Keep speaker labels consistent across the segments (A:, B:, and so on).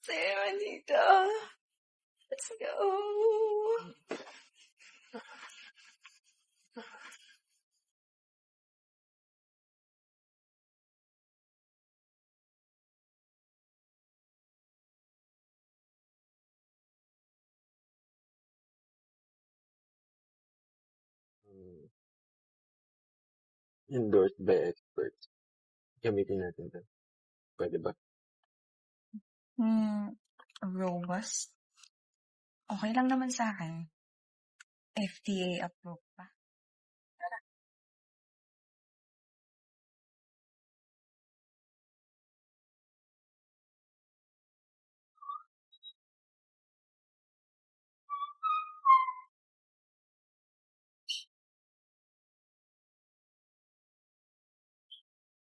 A: Say, Manita. Let's go.
B: Endorsed by experts. Gamitin natin 'to. Pwede ba?
A: Robust. Okay lang naman sa akin. FDA approved pa.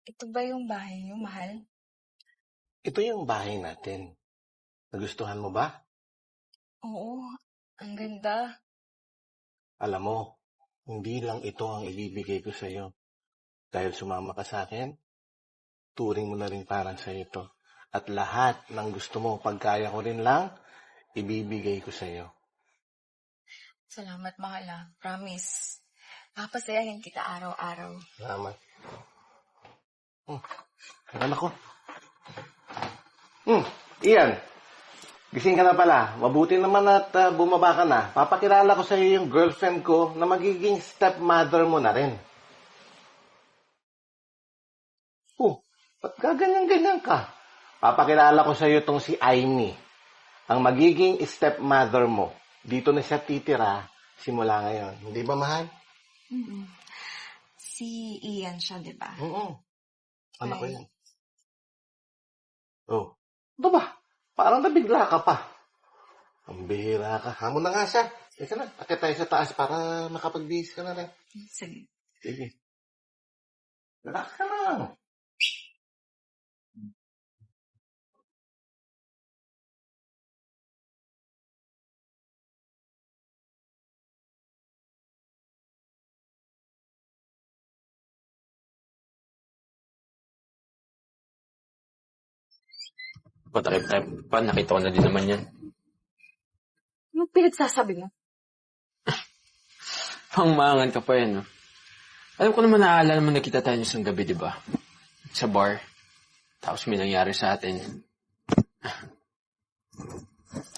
A: Ito ba yung bahay niyo, mahal?
C: Ito yung bahay natin. Nagustuhan mo ba?
A: Oo, ang ganda.
C: Alam mo, hindi lang ito ang ibibigay ko sa'yo. Dahil sumama ka sa akin, turing mo na rin parang sa'yo ito. At lahat ng gusto mo, pagkaya ko rin lang, ibibigay ko sa'yo.
A: Salamat, mahal ah. Promise. Papasayahin kita araw-araw.
C: Salamat. Anak ko. Ian. Gising ka na pala. Mabuti naman at bumaba ka na. Papakilala ko sa iyo yung girlfriend ko na magiging stepmother mo na rin. Ba't gaganyan-ganyan ka? Papakilala ko sa iyo itong si Aimee, ang magiging stepmother mo. Dito na siya titira simula ngayon. Hindi ba, mahal?
A: Si Ian siya, di ba?
C: Oo. Anak ko
A: Ay.
C: yan. Oh. Ito ba? Parang nabigla ka pa. Ang bihira ka. Hamon na nga siya. Ika na, akit tayo sa taas para makapagbihis ka na rin.
A: Sige.
C: Sige. Relax ka lang.
B: Patakip-takip pa, nakita ko na din naman yan.
A: Anong pinagsasabi mo?
B: Pangmangan ka pa yan, no? Alam ko naman naaalala mo nakita tayo isang gabi, di ba? Sa bar. Tapos may nangyari sa atin.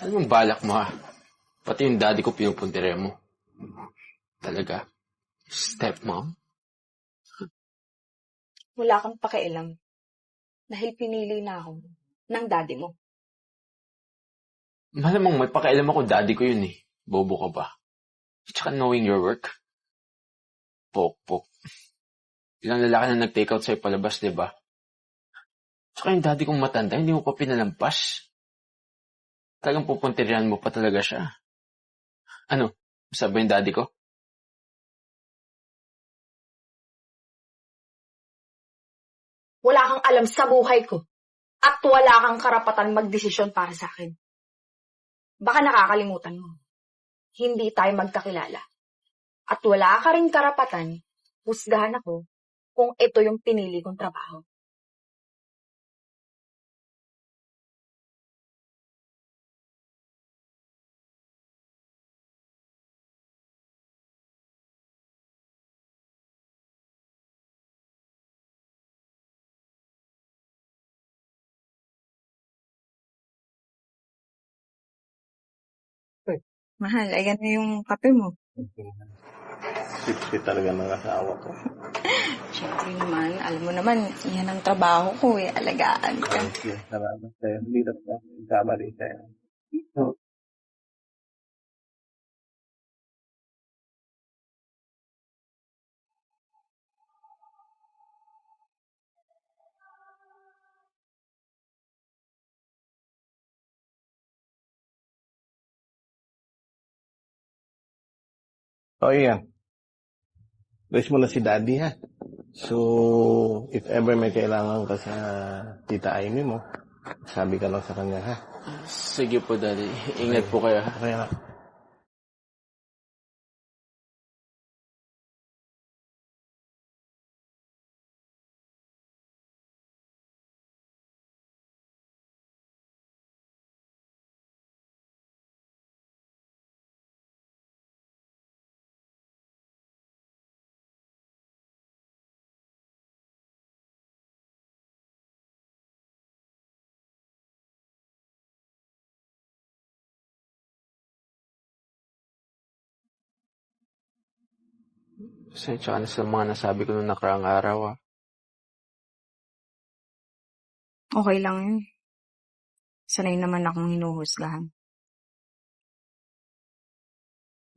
B: Alam mo, balak mo ha. Pati yung daddy ko pinupuntire mo. Talaga? Stepmom?
A: Wala kang pakialam. Dahil pinili na ako ng daddy mo.
B: Malamang may pakialam ako, daddy ko yun eh. Bobo ka ba? Tsaka knowing your work. Pok-pok. Ilang lalaki na nag-take out sa'yo palabas, di ba? Tsaka yung daddy kong matanda, hindi mo pa pinalampas. Talagang pupuntirihan mo pa talaga siya. Ano? Sabi yung daddy ko?
A: Wala kang alam sa buhay ko. At wala kang karapatan magdesisyon para sa akin. Baka nakakalimutan mo. Hindi tayo magkakilala. At wala ka rin karapatan husgahan ako kung ito yung pinili kong trabaho. Mahal, ayan na yung kape mo.
C: Sipsip talaga ng asawa ko.
A: Siyempre naman, alam mo naman, yan ang trabaho ko eh, alagaan ka.
C: Thank you. Salamat sa'yo. Hindi na po kamali sa'yo. Oh, Ian. Raise mo na si Daddy, ha? So, if ever may kailangan ka sa tita Aimee mo, sabi ka lang sa kanya, ha?
B: Sige po, daddy. Ingat po kayo, ha?
C: Okay na.
B: Pasensya ka na sa mga nasabi ko nung nakaraang araw, ah.
A: Okay lang yun. Sanay naman akong hinuhusgahan.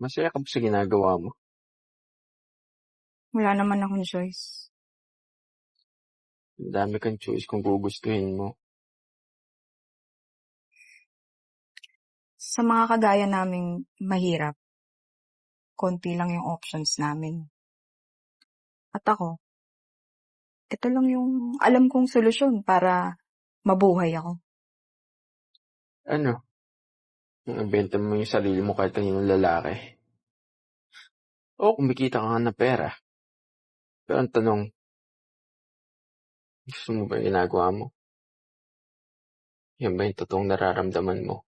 B: Masaya ka ba sa ginagawa mo?
A: Wala naman akong choice.
B: Ang dami kang choice kung gugustuhin mo.
A: Sa mga kagaya naming mahirap, konti lang yung options namin. At ako, ito lang yung alam kong solusyon para mabuhay ako.
B: Ano? Yung benta mo yung sarili mo kahit kaninong lalaki. Oo, kumikita ka nga ng pera. Pero ang tanong, gusto mo ba yung ginagawa mo? Yan ba yung totoong nararamdaman mo?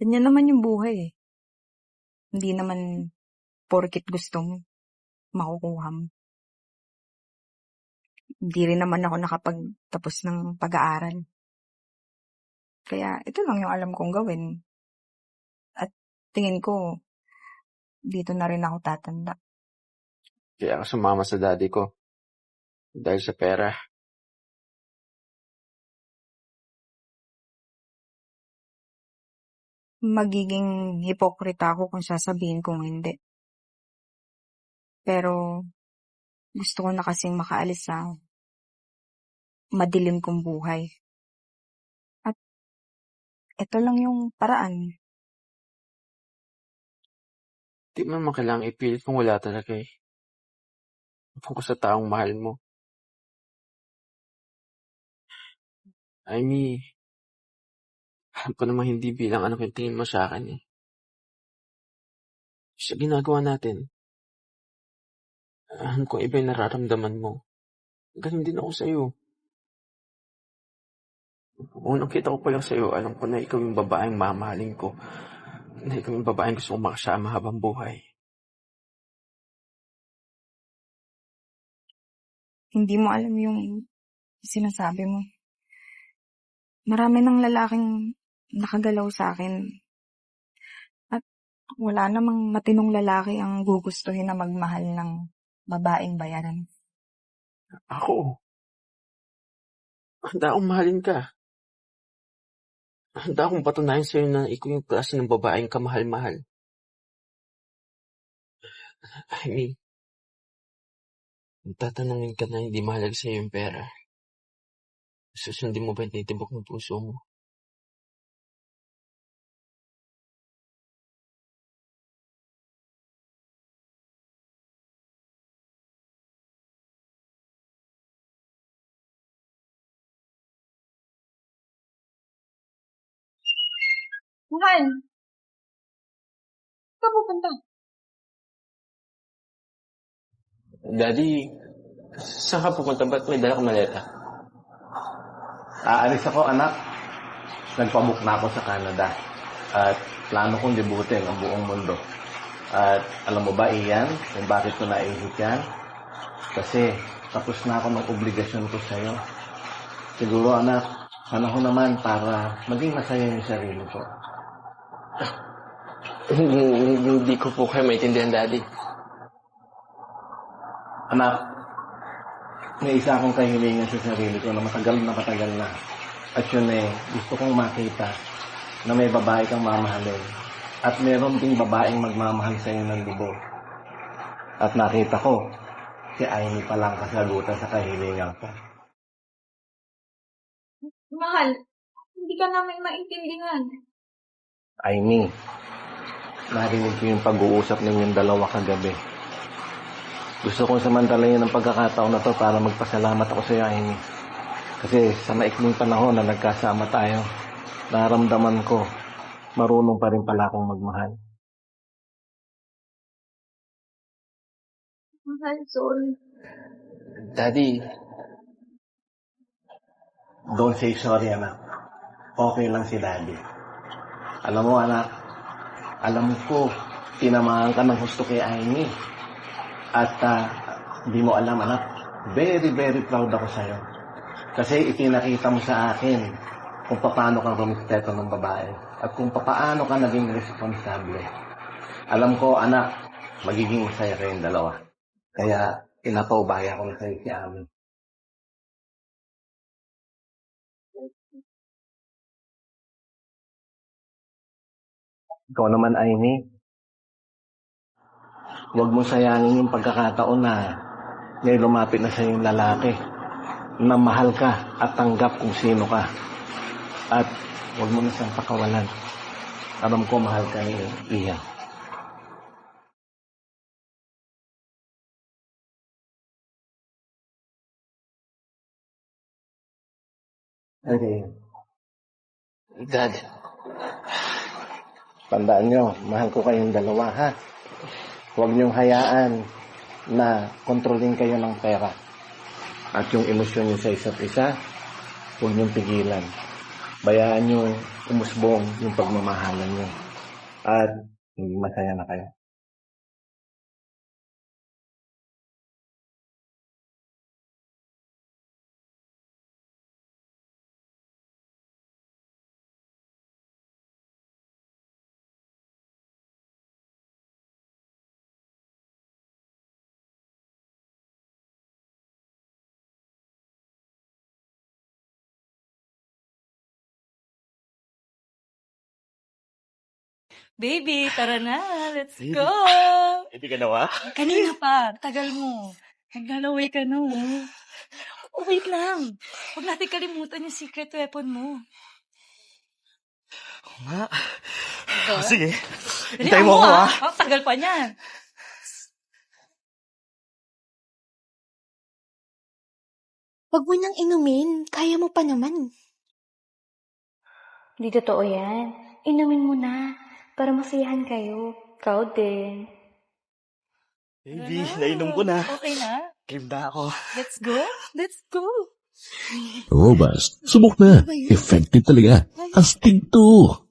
A: Ganyan naman yung buhay eh. Hindi naman porkit gusto mo, makukuha mo. Hindi rin naman ako nakapagtapos ng pag-aaral. Kaya ito lang yung alam kong gawin. At tingin ko, dito na rin ako tatanda.
B: Kaya ako sumama sa daddy ko. Dahil sa pera.
A: Magiging hipokrita ako kung sasabihin kong hindi. Pero gusto ko na kasing makaalis sa madilim kong buhay. At ito lang yung paraan.
B: Di mo naman kailangang ipilit kung wala talaga eh. Focus sa taong mahal mo. Amy, alam ko naman hindi bilang ano yung tingin mo sa akin eh. Sa ginagawa natin, alam ko iba yung nararamdaman mo. Ganun din ako sa'yo. Unang kita ko pa lang sa'yo, alam ko na ikaw yung babaeng mamahalin ko. Na ikaw yung babaeng gusto kong makasama habang buhay.
A: Hindi mo alam yung sinasabi mo. Marami ng lalaking nakagalaw sa akin. At wala namang matinong lalaki ang gugustuhin na magmahal ng babaeng bayaran.
B: Ako, handa akong mahalin ka. Handa akong patunayan sa'yo na ikaw yung klase ng babaeng kamahal-mahal. I mean, tatanungin ka na hindi mahalaga sa'yo yung pera. Susundin mo ba yung tinitibok ng puso mo?
A: Mahal! Saan ka pupunta?
B: Daddy, saan ka pupunta? Ba't may dala kang maleta?
C: Aalis ako, anak. Nagpabook na ako sa Canada. At plano kong libutin ang buong mundo. At alam mo ba, Ian, kung bakit ko naisip yan? Kasi tapos na ako ng obligasyon ko sa'yo. Siguro, anak, panahon naman para maging masaya yung sarili ko.
B: Hindi ko po kayo maintindihan, Daddy.
C: Anak, may isa akong kahilingan sa sarili ko na matagal na. At yun gusto kong makita na may babae kang mamahalin. At meron ding babaeng magmamahal sa'yo ng lubos. At nakita ko, si Amy pa lang kasagutan sa kahilingan ko.
A: Mahal, hindi ka namin maintindihan.
C: Amy, narinig ko yung pag-uusap ninyong dalawa kagabi. Gusto kong samantalayin ang pagkakataon na to para magpasalamat ako sa iyo, Amy. Kasi sa maikling panahon na nagkasama tayo, naramdaman ko, marunong pa rin pala akong magmahal.
A: Mahal, sorry.
B: Daddy,
C: Don't say sorry, anak. Okay lang si Daddy. Alam mo, anak, alam ko, tinamaan ka ng gusto kay Amy. At di mo alam, anak, very, very proud ako sa'yo. Kasi itinakita mo sa akin kung paano ka rumispeto ng babae at kung paano ka naging responsable. Alam ko, anak, magiging masaya kayong dalawa. Kaya, inapaubaya ko na sa'yo si Ami. Ikaw naman, Aimee, huwag mo sayangin yung pagkakataon na may lumapit na sa'yo yung lalaki na mahal ka at tanggap kung sino ka. At huwag mo na siyang pakawalan. Alam ko, mahal ka ni Ian. Okay.
B: Dad,
C: Tandaan nyo, mahal ko kayong dalawa, ha? Huwag niyong hayaan na kontrolin kayo ng pera. At yung emosyon niyo sa isa't isa, huwag niyong pigilan. Bayaan niyo umusbong yung pagmamahalan niyo. At hindi masaya na kayo.
D: Baby, tara na. Let's go.
C: Hindi ka nawa?
D: Kanina pa. Tagal mo. Naglalaway ka na. Oh, wait lang. Huwag natin kalimutan yung secret weapon mo.
E: Nga.
D: Diba?
E: Sige.
D: Dali,
E: Hintayin mo ako, ha?
D: Oh, tagal pa niyan.
F: Huwag mo nang inumin. Kaya mo pa naman. Hindi totoo yan. Inumin mo na. Para masayahan kayo. Proud din.
E: Baby,
D: Tara
E: nainom ko na.
D: Okay na?
E: Game na ako.
D: Let's go. Let's go.
G: Robust. Subok na. Effective talaga. Astig to.